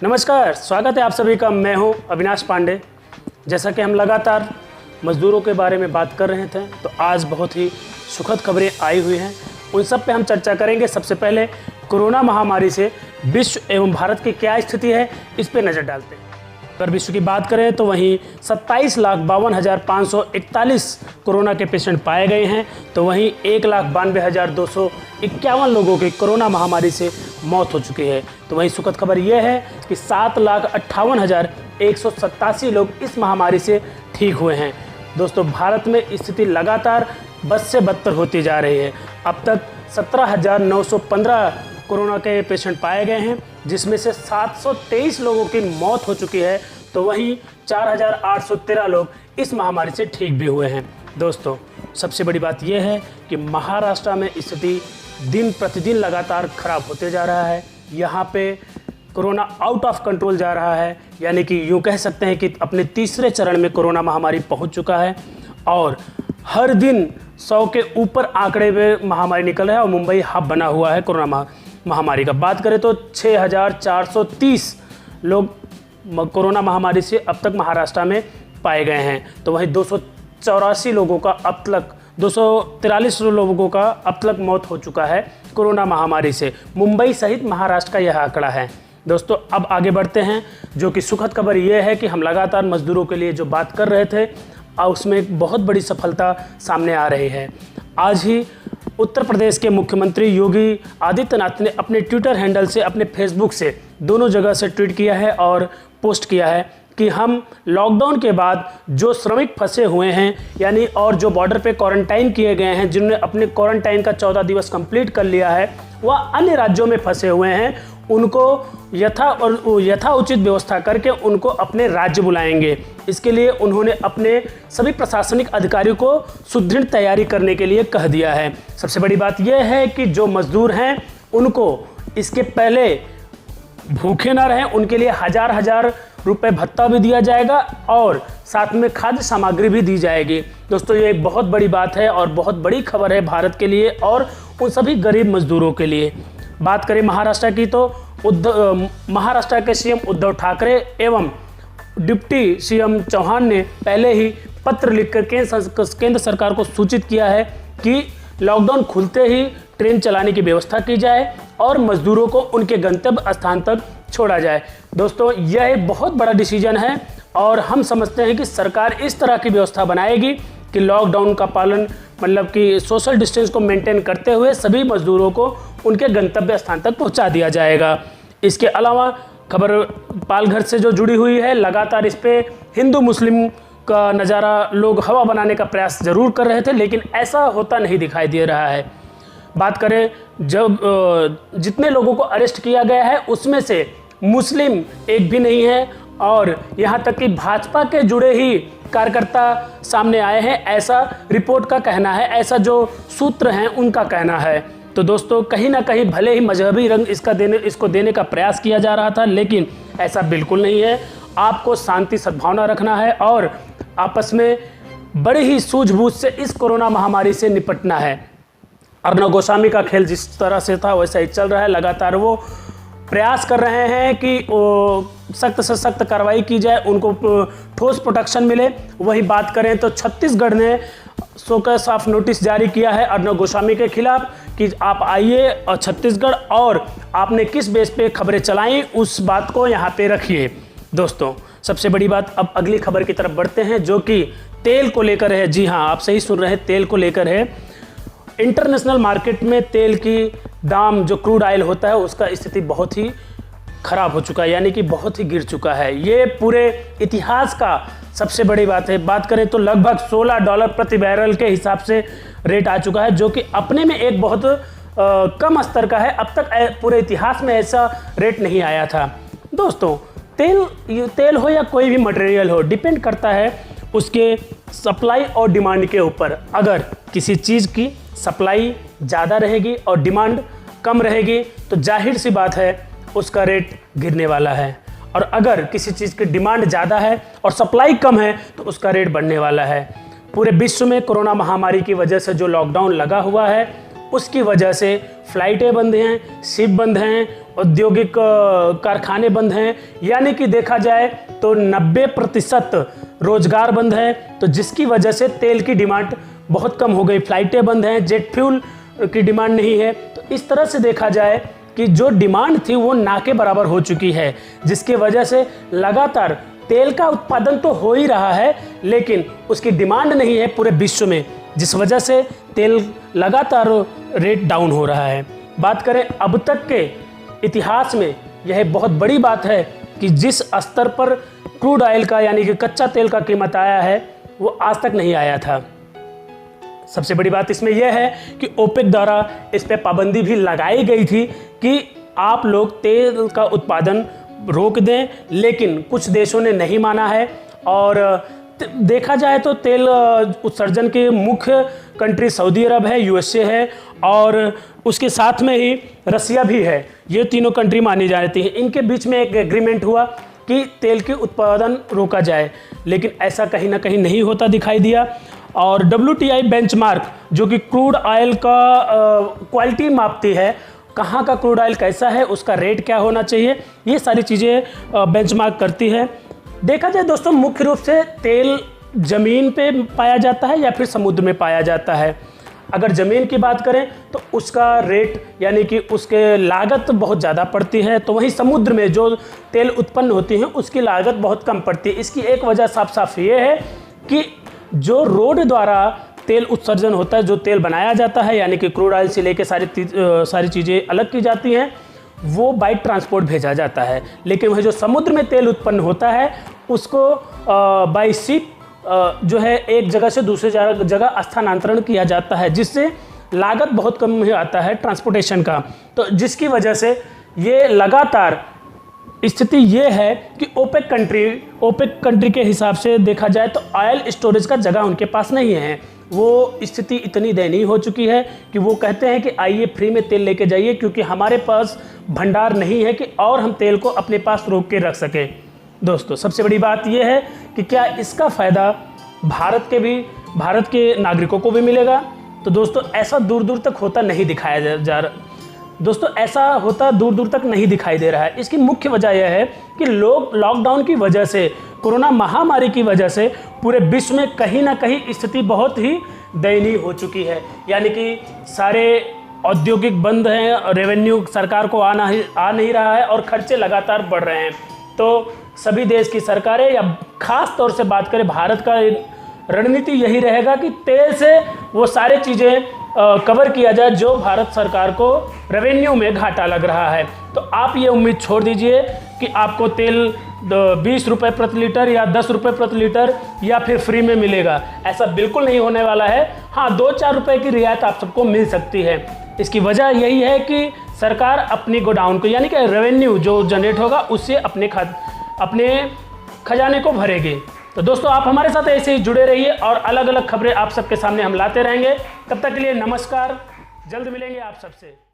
नमस्कार, स्वागत है आप सभी का। मैं हूं अविनाश पांडे। जैसा कि हम लगातार मज़दूरों के बारे में बात कर रहे थे, तो आज बहुत ही सुखद खबरें आई हुई हैं। उन सब पे हम चर्चा करेंगे। सबसे पहले कोरोना महामारी से विश्व एवं भारत की क्या स्थिति है, इस पे नज़र डालते हैं। अगर विश्व की बात करें तो वहीं 27,52,541 कोरोना के पेशेंट पाए गए हैं, तो वहीं 1,92,251 लोगों की कोरोना महामारी से मौत हो चुकी है। तो वहीं सुखद खबर यह है कि 7,58,187 लोग इस महामारी से ठीक हुए हैं। दोस्तों, भारत में स्थिति लगातार बद से बदतर होती जा रही है। अब तक 17,915 कोरोना के पेशेंट पाए गए हैं, जिसमें से 723 लोगों की मौत हो चुकी है। तो वहीं 4,813 लोग इस महामारी से ठीक भी हुए हैं। दोस्तों, सबसे बड़ी बात यह है कि महाराष्ट्र में स्थिति दिन प्रतिदिन लगातार खराब होते जा रहा है। यहाँ पे कोरोना आउट ऑफ कंट्रोल जा रहा है, यानी कि यूँ कह सकते हैं कि अपने तीसरे चरण में कोरोना महामारी पहुँच चुका है और हर दिन 100 के ऊपर आंकड़े में महामारी निकल रहा है और मुंबई हब बना हुआ है कोरोना महामारी का। बात करें तो 6,430 लोग कोरोना महामारी से अब तक महाराष्ट्र में पाए गए हैं। तो वहीं 243 लोगों का अब तक मौत हो चुका है कोरोना महामारी से। मुंबई सहित महाराष्ट्र का यह आंकड़ा है। दोस्तों, अब आगे बढ़ते हैं। जो कि सुखद खबर यह है कि हम लगातार मजदूरों के लिए जो बात कर रहे थे, उसमें एक बहुत बड़ी सफलता सामने आ रही है। आज ही उत्तर प्रदेश के मुख्यमंत्री योगी आदित्यनाथ ने अपने ट्विटर हैंडल से, अपने फेसबुक से, दोनों जगह से ट्वीट किया है और पोस्ट किया है कि हम लॉकडाउन के बाद जो श्रमिक फंसे हुए हैं, यानी और जो बॉर्डर पे क्वारंटाइन किए गए हैं, जिन्होंने अपने क्वारंटाइन का 14 दिवस कंप्लीट कर लिया है, वह अन्य राज्यों में फंसे हुए हैं, उनको यथा उचित व्यवस्था करके उनको अपने राज्य बुलाएंगे। इसके लिए उन्होंने अपने सभी प्रशासनिक अधिकारियों को सुदृढ़ तैयारी करने के लिए कह दिया है। सबसे बड़ी बात यह है कि जो मजदूर हैं उनको इसके पहले भूखे ना रहें, उनके लिए हजार रुपए भत्ता भी दिया जाएगा और साथ में खाद्य सामग्री भी दी जाएगी। दोस्तों, ये एक बहुत बड़ी बात है और बहुत बड़ी खबर है भारत के लिए और उन सभी गरीब मजदूरों के लिए। बात करें महाराष्ट्र की तो महाराष्ट्र के सीएम उद्धव ठाकरे एवं डिप्टी सीएम चौहान ने पहले ही पत्र लिखकर केंद्र सरकार को सूचित किया है कि लॉकडाउन खुलते ही ट्रेन चलाने की व्यवस्था की जाए और मजदूरों को उनके गंतव्य स्थान तक छोड़ा जाए। दोस्तों, यह एक बहुत बड़ा डिसीजन है और हम समझते हैं कि सरकार इस तरह की व्यवस्था बनाएगी कि लॉकडाउन का पालन, मतलब कि सोशल डिस्टेंस को मेंटेन करते हुए सभी मजदूरों को उनके गंतव्य स्थान तक पहुंचा दिया जाएगा। इसके अलावा खबर पालघर से जो जुड़ी हुई है, लगातार इस पे हिंदू मुस्लिम का नज़ारा लोग हवा बनाने का प्रयास जरूर कर रहे थे, लेकिन ऐसा होता नहीं दिखाई दे रहा है। बात करें जब जितने लोगों को अरेस्ट किया गया है उसमें से मुस्लिम एक भी नहीं है और यहाँ तक कि भाजपा के जुड़े ही कार्यकर्ता सामने आए हैं, ऐसा रिपोर्ट का कहना है, ऐसा जो सूत्र हैं उनका कहना है। तो दोस्तों, कहीं ना कहीं भले ही मजहबी रंग इसको देने का प्रयास किया जा रहा था, लेकिन ऐसा बिल्कुल नहीं है। आपको शांति सद्भावना रखना है और आपस में बड़ी ही सूझबूझ से इस कोरोना महामारी से निपटना है। अर्णब गोस्वामी का खेल जिस तरह से था वैसा ही चल रहा है। लगातार वो प्रयास कर रहे हैं कि सख्त से सख्त कार्रवाई की जाए, उनको ठोस प्रोटेक्शन मिले। वही बात करें तो छत्तीसगढ़ ने शोकॉज ऑफ नोटिस जारी किया है अर्णब गोस्वामी के खिलाफ कि आप आइए और छत्तीसगढ़ और आपने किस बेस पे खबरें चलाई उस बात को यहाँ पे रखिए। दोस्तों, सबसे बड़ी बात, अब अगली खबर की तरफ बढ़ते हैं जो कि तेल को लेकर है। जी हाँ, आप सही सुन रहे हैं, तेल को लेकर है। इंटरनेशनल मार्केट में तेल की दाम, जो क्रूड ऑयल होता है, उसका स्थिति बहुत ही खराब हो चुका है, यानी कि बहुत ही गिर चुका है। ये पूरे इतिहास का सबसे बड़ी बात है। बात करें तो लगभग $16 प्रति बैरल के हिसाब से रेट आ चुका है, जो कि अपने में एक बहुत कम स्तर का है। अब तक पूरे इतिहास में ऐसा रेट नहीं आया था। दोस्तों, तेल हो या कोई भी मटेरियल हो, डिपेंड करता है उसके सप्लाई और डिमांड के ऊपर। अगर किसी चीज़ की सप्लाई ज़्यादा रहेगी और डिमांड कम रहेगी तो जाहिर सी बात है उसका रेट गिरने वाला है, और अगर किसी चीज़ की डिमांड ज़्यादा है और सप्लाई कम है तो उसका रेट बढ़ने वाला है। पूरे विश्व में कोरोना महामारी की वजह से जो लॉकडाउन लगा हुआ है उसकी वजह से फ्लाइटें बंद हैं, शिप बंद हैं, औद्योगिक कारखाने बंद हैं, यानी कि देखा जाए तो 90% रोजगार बंद है। तो जिसकी वजह से तेल की डिमांड बहुत कम हो गई, फ्लाइटें बंद हैं, जेट फ्यूल की डिमांड नहीं है। तो इस तरह से देखा जाए कि जो डिमांड थी वो ना के बराबर हो चुकी है, जिसकी वजह से लगातार तेल का उत्पादन तो हो ही रहा है लेकिन उसकी डिमांड नहीं है पूरे विश्व में, जिस वजह से तेल लगातार रेट डाउन हो रहा है। बात करें अब तक के इतिहास में, यह बहुत बड़ी बात है कि जिस स्तर पर क्रूड ऑयल का यानी कि कच्चा तेल का कीमत आया है वो आज तक नहीं आया था। सबसे बड़ी बात इसमें यह है कि ओपेक द्वारा इस पे पाबंदी भी लगाई गई थी कि आप लोग तेल का उत्पादन रोक दें, लेकिन कुछ देशों ने नहीं माना है। और देखा जाए तो तेल उत्सर्जन के मुख्य कंट्री सऊदी अरब है, यूएसए है और उसके साथ में ही रसिया भी है। ये तीनों कंट्री मानी जाती हैं। इनके बीच में एक एग्रीमेंट हुआ कि तेल के उत्पादन रोका जाए, लेकिन ऐसा कहीं ना कहीं नहीं होता दिखाई दिया। और WTI बेंचमार्क जो कि क्रूड ऑयल का क्वालिटी मापती है, कहाँ का क्रूड ऑयल कैसा है, उसका रेट क्या होना चाहिए, ये सारी चीज़ें बेंचमार्क करती है। देखा जाए दोस्तों, मुख्य रूप से तेल ज़मीन पे पाया जाता है या फिर समुद्र में पाया जाता है। अगर ज़मीन की बात करें तो उसका रेट यानी कि उसके लागत बहुत ज़्यादा पड़ती है, तो वहीं समुद्र में जो तेल उत्पन्न होती है उसकी लागत बहुत कम पड़ती है। इसकी एक वजह साफ साफ ये है कि जो रोड द्वारा तेल उत्सर्जन होता है, जो तेल बनाया जाता है यानी कि क्रूड ऑयल से लेके सारी चीज़ें अलग की जाती हैं, वो बाई ट्रांसपोर्ट भेजा जाता है। लेकिन वह जो समुद्र में तेल उत्पन्न होता है उसको बाई शिप जो है एक जगह से दूसरी जगह स्थानांतरण किया जाता है, जिससे लागत बहुत कम आता है ट्रांसपोर्टेशन का। तो जिसकी वजह से ये लगातार स्थिति ये है कि ओपेक कंट्री के हिसाब से देखा जाए तो ऑयल स्टोरेज का जगह उनके पास नहीं है। वो स्थिति इतनी दयनीय हो चुकी है कि वो कहते हैं कि आइए फ्री में तेल लेके जाइए, क्योंकि हमारे पास भंडार नहीं है कि और हम तेल को अपने पास रोक के रख सकें। दोस्तों, सबसे बड़ी बात यह है कि क्या इसका फ़ायदा भारत के नागरिकों को भी मिलेगा? तो दोस्तों, ऐसा दूर दूर तक होता नहीं दिखाया जा रहा। दोस्तों, ऐसा होता दूर दूर तक नहीं दिखाई दे रहा है। इसकी मुख्य वजह यह है कि लोग लॉकडाउन की वजह से, कोरोना महामारी की वजह से पूरे विश्व में कहीं ना कहीं स्थिति बहुत ही दयनीय हो चुकी है। यानी कि सारे औद्योगिक बंद हैं, रेवेन्यू सरकार को आ नहीं रहा है और खर्चे लगातार बढ़ रहे हैं। तो सभी देश की सरकारें या खास तौर से बात करें भारत का रणनीति यही रहेगा कि तेल से वो सारी चीज़ें कवर किया जाए जो भारत सरकार को रेवेन्यू में घाटा लग रहा है। तो आप ये उम्मीद छोड़ दीजिए कि आपको तेल 20 रुपये प्रति लीटर या 10 रुपये प्रति लीटर या फिर फ्री में मिलेगा। ऐसा बिल्कुल नहीं होने वाला है। हाँ, 2-4 रुपये की रियायत आप सबको मिल सकती है। इसकी वजह यही है कि सरकार अपनी गोडाउन को यानी कि रेवेन्यू जो जनरेट होगा उससे अपने खजाने को भरेगी। तो दोस्तों, आप हमारे साथ ऐसे ही जुड़े रहिए और अलग अलग खबरें आप सबके सामने हम लाते रहेंगे। तब तक के लिए नमस्कार, जल्द मिलेंगे आप सबसे।